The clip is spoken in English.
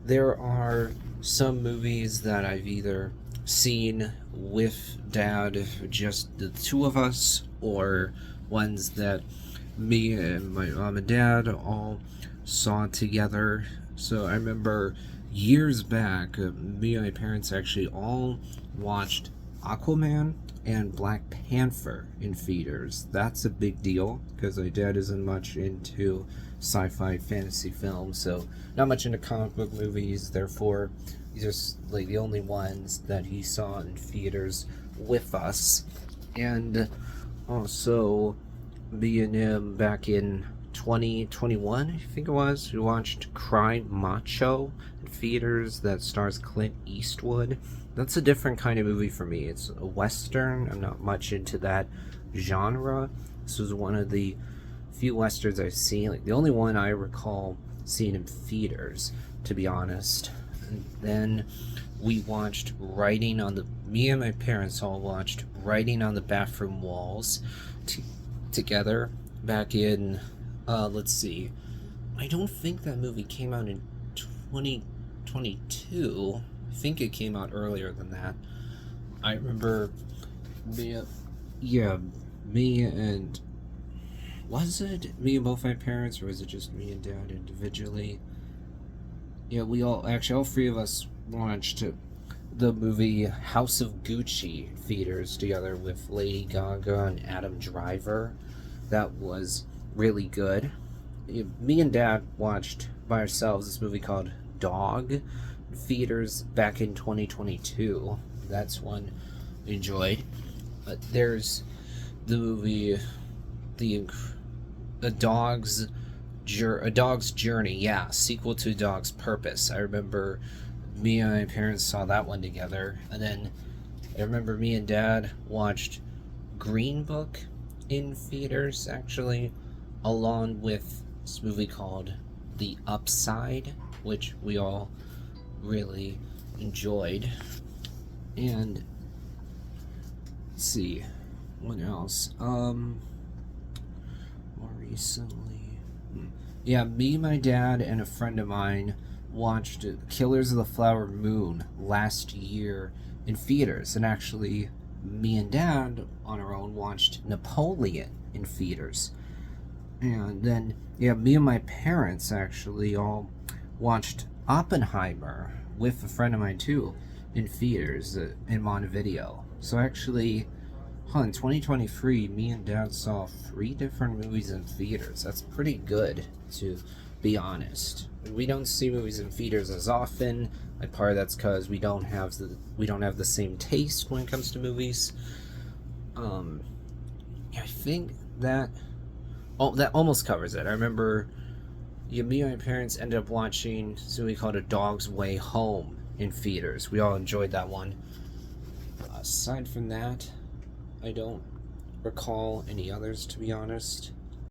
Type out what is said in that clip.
There are some movies that I've either seen with dad, just the two of us, or ones that me and my mom and dad all saw together. So I remember years back, me and my parents actually all watched Aquaman and Black Panther in theaters. That's a big deal because my dad isn't much into sci-fi fantasy films, so not much into comic book movies. Therefore, these are like the only ones that he saw in theaters with us. And also, me and him back in 2021, I think it was, we watched Cry Macho in theaters that stars Clint Eastwood. That's a different kind of movie for me. It's a western. I'm not much into that genre. This was one of the few westerns I've seen, like the only one I recall seeing in theaters, to be honest. And then we watched Writing on the. Me and my parents all watched Writing on the Bathroom Walls together back in. Let's see. I don't think that movie came out in 2022. I think it came out earlier than that. I remember me, yeah, me and was it me and both my parents, or was it just me and dad individually? Yeah, we all actually all three of us watched the movie House of Gucci theaters together with Lady Gaga and Adam Driver. That was really good. Me and dad watched by ourselves this movie called Dog theaters back in 2022. That's one we enjoyed. There's the movie the a dog's journey, yeah, sequel to A Dog's Purpose. I remember me and my parents saw that one together, and then I remember me and dad watched Green Book in theaters actually, along with this movie called The Upside, which we all really enjoyed. And let's see, what else? More recently, yeah, me, my dad, and a friend of mine watched Killers of the Flower Moon last year in theaters, and actually, me and dad on our own watched Napoleon in theaters. And then, yeah, me and my parents actually all watched Oppenheimer with a friend of mine too in theaters in Montevideo. So actually, in 2023, me and dad saw three different movies in theaters. That's pretty good, to be honest. We don't see movies in theaters as often. Like part of that's because we don't have the same taste when it comes to movies. I think that almost covers it. I remember me and my parents ended up watching something we called A Dog's Way Home in theaters. We all enjoyed that one. Aside from that, I don't recall any others, to be honest.